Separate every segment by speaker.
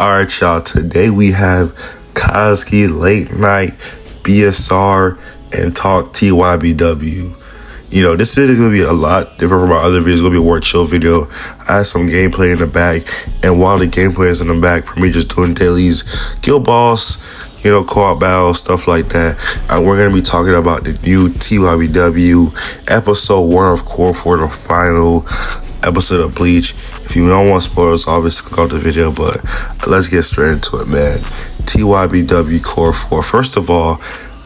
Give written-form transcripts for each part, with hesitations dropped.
Speaker 1: Alright, y'all. Today we have Koski, Late Night, BSR, and Talk TYBW. You know, this video is going to be a lot different from my other videos. It's going to be a more chill video. I have some gameplay in the back. And while the gameplay is in the back, for me just doing dailies, guild boss, you know, co-op battles, stuff like that. And we're going to be talking about the new TYBW episode 1 of Cour for the final episode of Bleach. If you don't want spoilers, obviously click out the video, but let's get straight into it, man. TYBW Cour 4. First of all,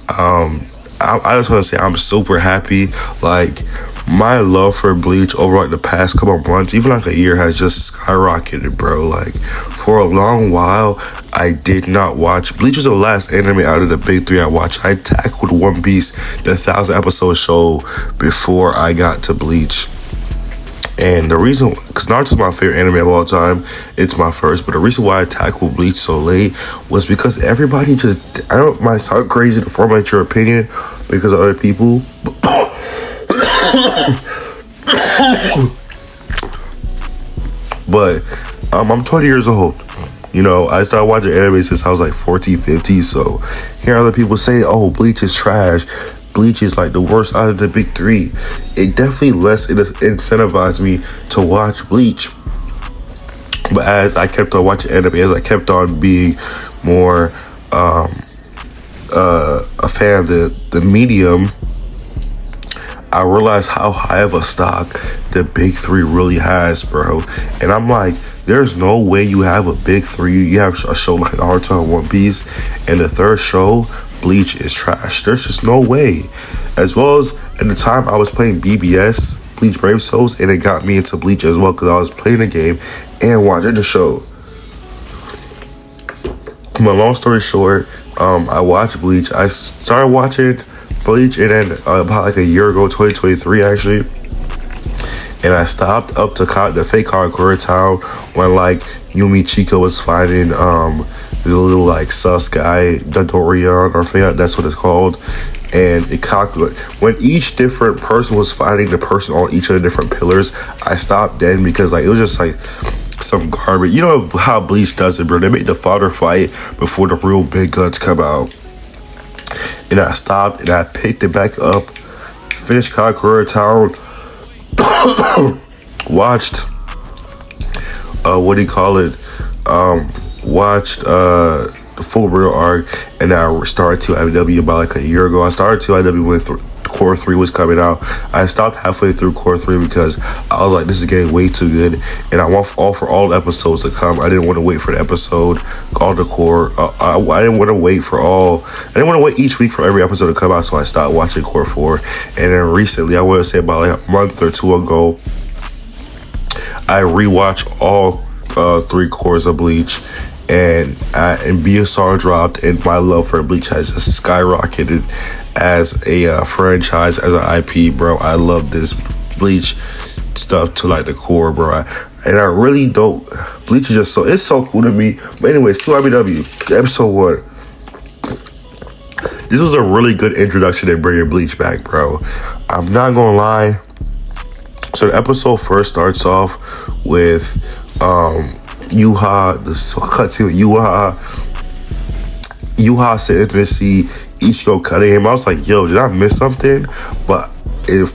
Speaker 1: I just want to say I'm super happy. Like, my love for Bleach over like the past couple of months, even like a year, has just skyrocketed, bro. Like, for a long while, I did not watch. Bleach was the last anime out of the big three I watched. I tackled One Piece, the 1,000 episode show, before I got to Bleach. And the reason, because Naruto's my favorite anime of all time, it's my first, but the reason why I tackled Bleach so late was because everybody just, I don't, might sound crazy to formulate your opinion because of other people, but I'm 20 years old. You know, I started watching anime since I was like 14, 15, so hearing other people say, oh, Bleach is trash, Bleach is like the worst out of the big three, it definitely incentivized me to watch Bleach. But as I kept on watching anime, as I kept on being more a fan of the medium, I realized how high of a stock the big three really has, bro. And I'm like, there's no way you have a big three. You have a show like Naruto and One Piece, and the third show, Bleach, is trash. There's just no way. As well as at the time I was playing BBS, Bleach Brave Souls, and it got me into Bleach as well because I was playing the game and watching the show. My long story short, I watched Bleach. I started watching Bleach, and then about like a year ago, 2023 actually, and I stopped up to the fake Cour town when like Yumi Chico was fighting the little like sus guy, the Dorian, or that's what it's called. And it calculated when each different person was fighting the person on each of the different pillars. I stopped then because like it was just like some garbage. You know how Bleach does it, bro. They make the fodder fight before the real big guns come out. And I stopped and I picked it back up, finished Cour town, watched watched the full real arc, and I started TYBW about like a year ago. I started TYBW when Cour 3 was coming out. I stopped halfway through Cour 3 because I was like, this is getting way too good, and I want for all the episodes to come. I didn't want to wait for the episode, all the Cour. I didn't want to wait I didn't want to wait each week for every episode to come out, so I stopped watching Cour 4. And then recently, I want to say about like a month or two ago, I rewatched all 3 Cours of Bleach, and BSR dropped, and my love for Bleach has just skyrocketed as a franchise, as an IP, bro. I love this Bleach stuff to like the core, bro. And I really don't. Bleach is just it's so cool to me. But anyways, TYBW episode 1. This was a really good introduction to bringing Bleach back, bro. I'm not gonna lie. So the episode first starts off with Yuha, the cutscene with Yuha sitting to see Ichigo cutting him. I was like, yo, did I miss something? But it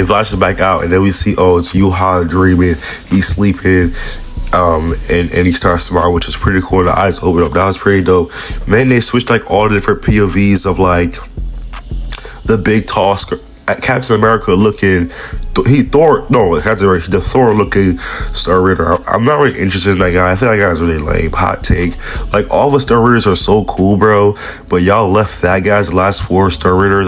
Speaker 1: flashes back out, and then we see, oh, it's Yuha dreaming, he's sleeping, and he starts tomorrow, which was pretty cool. The eyes open up. That was pretty dope. Man, they switched like all the different POVs of like the big tall Captain America looking, the Thor looking Star Reader. I'm not really interested in that guy. I think that guy's really lame. Hot take. Like, all the Star Readers are so cool, bro, but y'all left that guy's the last 4 Star Readers.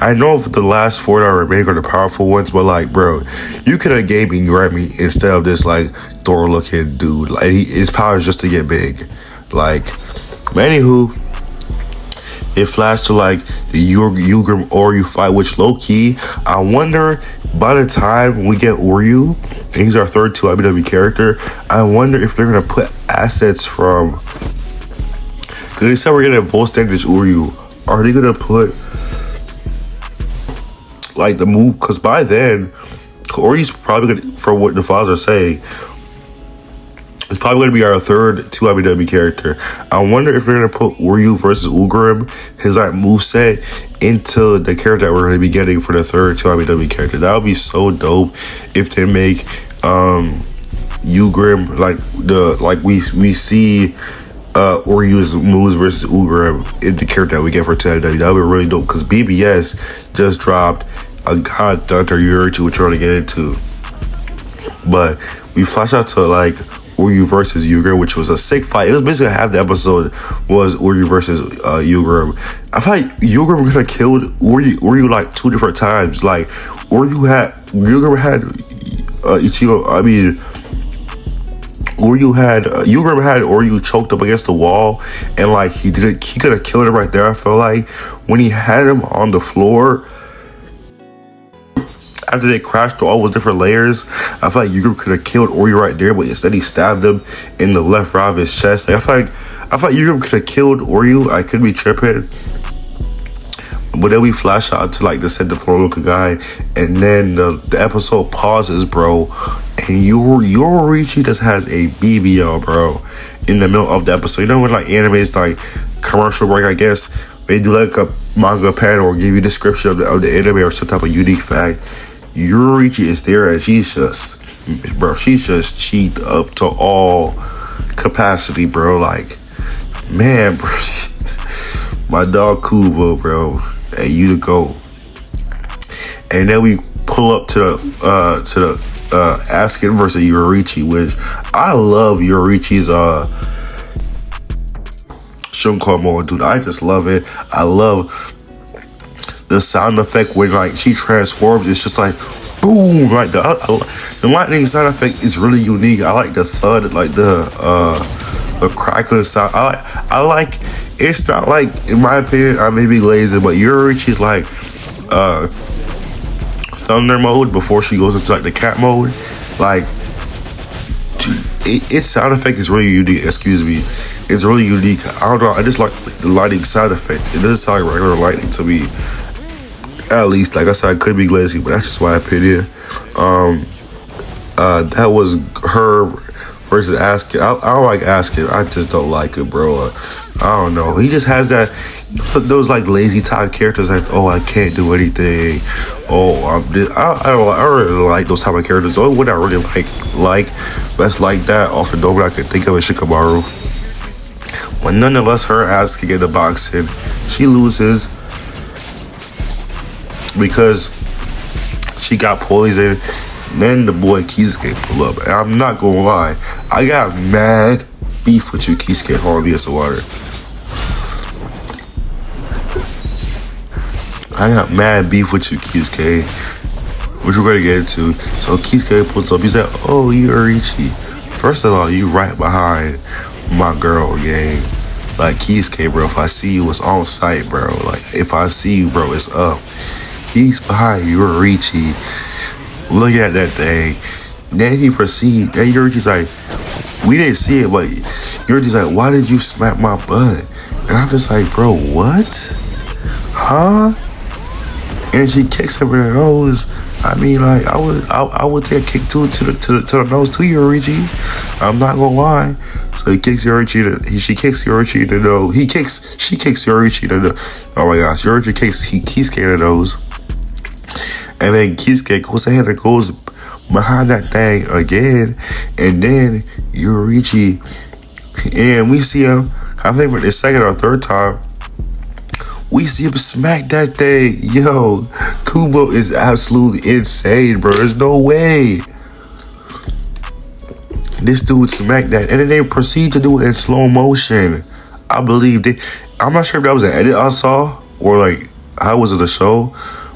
Speaker 1: I know the last 4 that remain are the powerful ones, but like, bro, you could have gave me Grammy instead of this like Thor looking dude. Like, his power is just to get big. Like, anywho, it flashed to like the Ugrim Oryu fight, which low key, I wonder by the time we get Oryu, and he's our third TYBW character, I wonder if they're gonna put assets from, because they said we're gonna voice standards Oryu, are they gonna put like the move? Because by then Ori's probably gonna, for what the files are saying, it's probably gonna be our third TYBW character. I wonder if they're gonna put Uryu versus Ulgrim, his like moveset, into the character that we're gonna be getting for the third TYBW character. That would be so dope if they make Ulgrim like we see Uryu's moves versus Ulgrim in the character that we get for TYBW. That would be really dope because BBS just dropped a God Thunder Urichi, which we're gonna get into. But we flash out to like Uryu versus Ulgrim, which was a sick fight. It was basically half the episode was Uryu versus Ulgrim. I feel like Ulgrim could have killed Uryu like 2 different times. Like Ulgrim had Ichigo. I mean, Uryu had Ulgrim had Uryu choked up against the wall, and like he could have killed him right there. I feel like when he had him on the floor. After they crashed through all the different layers, I feel like Ulgrim could have killed Uryu right there, but instead he stabbed him in the left right of his chest. Like, I feel like Ulgrim could have killed Uryu. I could be tripping. But then we flash out to like the center floor looking guy, and then the episode pauses, bro. And Urichi just has a BBL, bro, in the middle of the episode. You know when like animes like commercial break, I guess they do like a manga panel or give you a description of the anime or some type of unique fact. Urichi is there and she's just cheat up to all capacity, bro. Like, man, bro, my dog Kubo, bro, and you to go. And then we pull up to the Askin versus Urichi, which I love Urichi's Shunko mode, dude. I just love it. I love the sound effect when like she transforms. It's just like boom, like the lightning sound effect is really unique. I like the thud, like the crackling sound. I like it's not like, in my opinion, I may be lazy, but Urichi's like thunder mode before she goes into like the cat mode. Like its sound effect is really unique. Excuse me. It's really unique. I don't know. I just like the lighting sound effect. It doesn't sound like regular lightning to me. At least, like I said, I could be lazy, but that's just my opinion. That was her versus Askin. I don't like Askin. I just don't like it, bro. I don't know. He just has that, those like lazy type characters. Like, oh, I can't do anything. Oh, I really like those type of characters. The only one I really like that's like that off the dome I could think of is Shikamaru. But nonetheless, her ass can get the boxing. She loses because she got poisoned. Then the boy Kisuke pull up. And I'm not gonna lie, I got mad beef with you, Kisuke Harvey Water. I got mad beef with you, Kisuke, which we're gonna get into. So Kisuke pulls up. He's like, "Oh, Urichi. First of all, you right behind my girl, gang. Like Kisuke, bro. If I see you, it's on sight, bro. Like if I see you, bro, it's up. He's behind Urichi. Look at that thing." Then he proceeds. Then Urichi's like, "We didn't see it, but Urichi's like, why did you smack my butt?" And I'm just like, bro, what? Huh? And she kicks him in the nose. I mean, like, I would take a kick to the nose to Urichi. I'm not gonna lie. So he kicks Urichi. She kicks Urichi in the nose. She kicks Urichi in the nose. Oh my gosh, Urichi kicks Kisuke in the nose. And then Kisuke goes ahead and goes behind that thing again. And then Urichi, and we see him, I think for the second or third time, we see him smack that thing. Yo, Kubo is absolutely insane, bro. There's no way this dude smacked that. And then they proceed to do it in slow motion. I believe I'm not sure if that was an edit I saw or like how was it a show,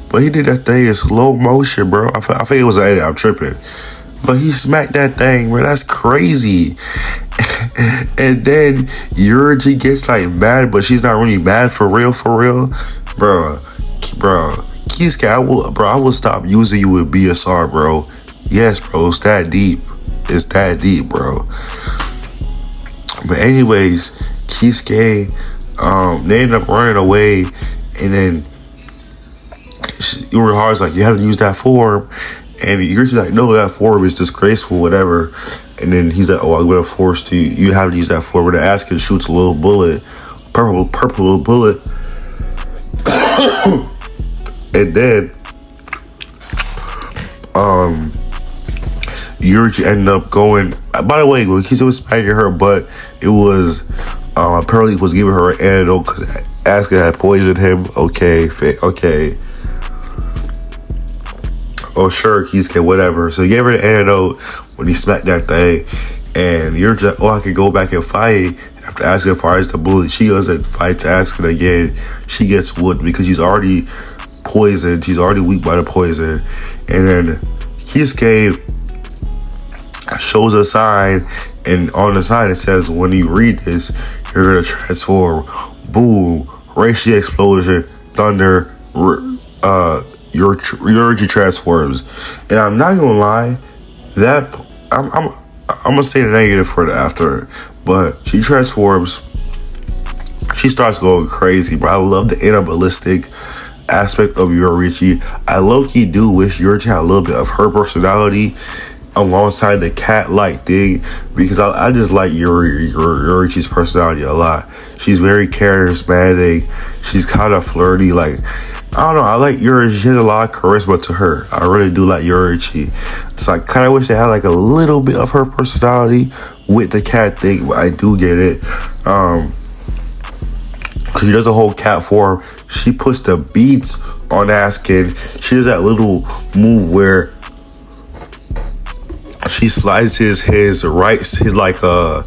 Speaker 1: but he did that thing in slow motion, bro. I think it was an edit. I'm tripping. But he smacked that thing, bro. That's crazy. And then Urichi gets like mad, but she's not really mad for real, bro. Kisuke, I will stop using you with BSR, bro. Yes, bro, it's that deep. It's that deep, bro. But anyways, Kisuke, they end up running away, and then Urahara's like, you haven't used that form. And Yuri's like, no, that form is disgraceful, whatever. And then he's like, oh, I'm gonna force you have to use that form. Where the Askin shoots a little bullet, purple little bullet. And then Yuri ended up going. By the way, when Kisa was smacking her butt, it was apparently he was giving her an antidote because Asuka had poisoned him. Okay. Oh sure, Kisuke, whatever. So he gave her the antidote when he smacked that thing, and Yuri's like, oh, I can go back and fight. After Asuka fires the bullet, she goes and fights Asuka again. She gets whooped because she's already poisoned. She's already weak by the poison. And then Kisuke shows a sign, and on the sign it says, when you read this, you're gonna transform. Boom, Reishi explosion, thunder, your transforms. And I'm not gonna lie, that I'm gonna say the negative for the after, but she transforms. She starts going crazy, bro. I love the animalistic aspect of Yorichi. I low-key do wish Yorichi had a little bit of her personality alongside the cat-like thing, because I just like Yorichi's personality a lot. She's very charismatic. She's kind of flirty. Like, I don't know. I like Yorichi. She has a lot of charisma to her. I really do like Yorichi. So I kind of wish they had like a little bit of her personality with the cat thing, but I do get it. Because she does a whole cat form. She puts the beats on Askin. She does that little move where she slides his like the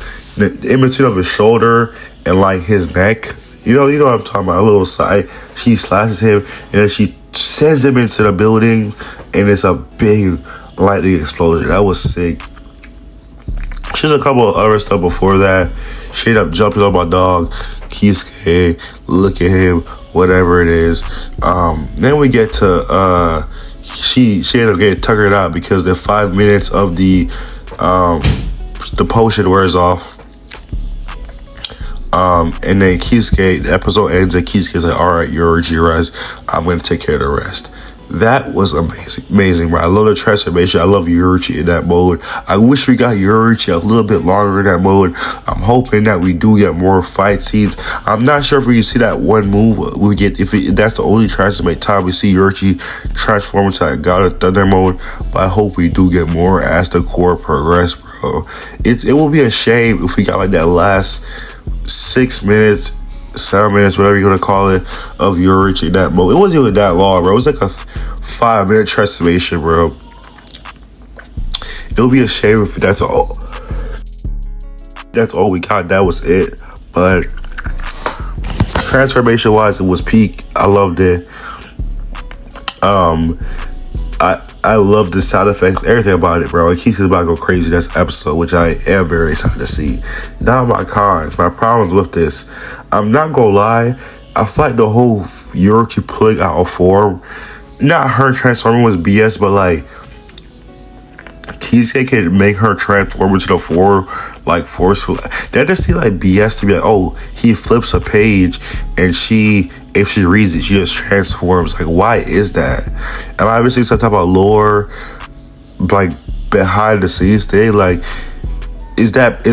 Speaker 1: in between of his shoulder and like his neck. You know what I'm talking about, a little side. She slashes him and then she sends him into the building, and it's a big lightning explosion. That was sick. She does a couple of other stuff before that. She ended up jumping on my dog, Kisuke, look at him, whatever it is. Then we get to she ended up getting tuckered out because the 5 minutes of the potion wears off. And then Kisuke, the episode ends and Kisuke's like, alright, Yorichi, rest. I'm gonna take care of the rest. That was amazing, bro. I love the transformation. I love Yorichi in that mode. I wish we got Yorichi a little bit longer in that mode. I'm hoping that we do get more fight scenes. I'm not sure if we can see that one move we get, if that's the only transformation time we see Yorichi transform into that God of Thunder mode. But I hope we do get more as the core progress, bro. It will be a shame if we got like that last 6 minutes, 7 minutes, whatever you're gonna call it, of Yorichi in that mode. It wasn't even that long, bro. It was like a 5-minute transformation, bro. It would be a shame if that's all we got. That was it. But transformation wise, it was peak. I loved it. I love the sound effects, everything about it, bro. Like, he's about to go crazy next episode, which I am very excited to see. Now my cons, my problems with this. I'm not gonna lie, I feel like the whole Yorichi pulling out a form, not her transforming was BS, but like Kisuke can make her transform into the form like forceful. That just seems like BS to be like, oh, he flips a page and if she reads it, she just transforms. Like, why is that? Am I missing some type of lore, like behind the scenes thing? Like, is that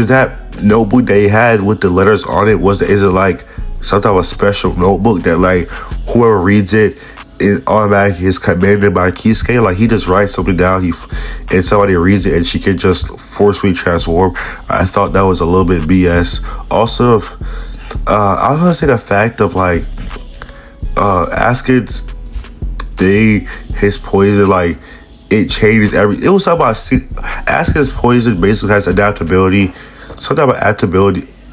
Speaker 1: notebook they had with the letters on it? Is it like some type of special notebook that like whoever reads it is automatically is commanded by Kisuke? Like, he just writes something down, and somebody reads it and she can just forcefully transform. I thought that was a little bit BS. Also, I was gonna say the fact of like Askin's thing, his poison, like it changes it was something about Askin's poison basically has adaptability, some type of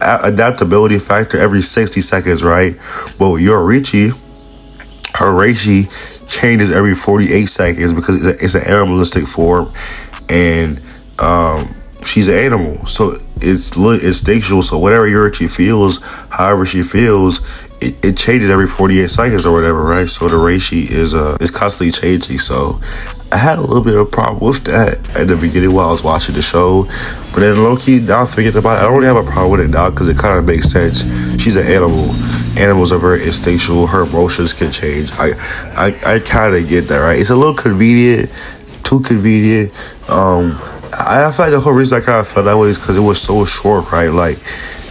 Speaker 1: adaptability factor every 60 seconds, right? But with Yorichi, her Reishi changes every 48 seconds because it's an animalistic form, and she's an animal, so it's instinctual. So whatever Yorichi feels, however she feels, it changes every 48 seconds or whatever, right? So the Reishi is constantly changing. So I had a little bit of a problem with that at the beginning while I was watching the show, but then low-key, now thinking about it, I don't really have a problem with it now because it kind of makes sense. She's an animal. Animals are very instinctual. Her emotions can change. I kind of get that, right? It's a little convenient too convenient. I feel like the whole reason I kind of felt that way is because it was so short, right? Like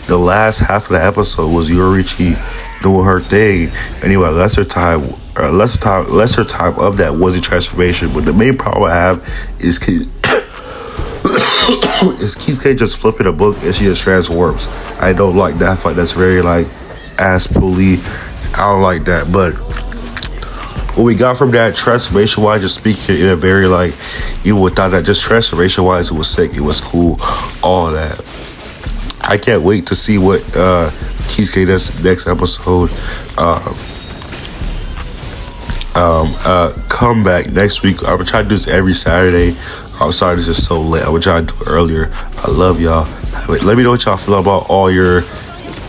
Speaker 1: the last half of the episode was Yorichi doing her thing. Anyway, lesser time of that was a transformation. But the main problem I have is is Kisuke just flipping a book and she just transforms. I don't like that. I feel like that's very like ass pulley. I don't like that. But what we got from that transformation wise, just speaking in a very like, you would thought that just transformation wise it was sick, it was cool, all that. I can't wait to see what Kisuke does next episode. Come back next week. I'm gonna try to do this every Saturday. I'm sorry this is so late. I'm gonna try to do it earlier. I love y'all. Let me know what y'all feel about all your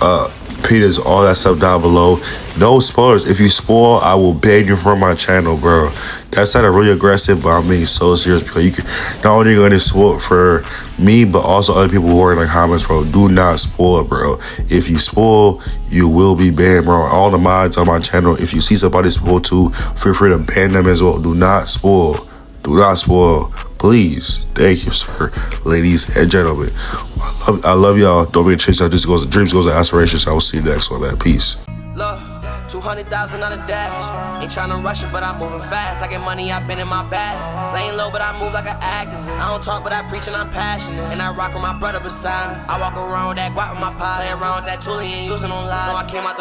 Speaker 1: opinions, all that stuff down below. No spoilers. If you spoil, I will ban you from my channel, bro. That sounded really aggressive, but I'm being so serious because you can not only gonna spoil for me, but also other people who are in the comments, bro. Do not spoil, bro. If you spoil, you will be banned, bro. All the mods on my channel, if you see somebody spoil too, feel free to ban them as well. Do not spoil. Do not spoil. Please. Thank you, sir. Ladies and gentlemen. I love y'all. Don't forget to chase out. Dreams goes to aspirations. I will see you next one, man. Peace.
Speaker 2: Look, 200,000 on a dash. Ain't tryna rush it, but I'm moving fast. I get money, I've been in my bag. Laying low, but I move like an activist. I don't talk, but I preach and I'm passionate. And I rock with my brother beside me. I walk around with that guap in my pie. Play around with that tool, he ain't using no lies. No, I came out the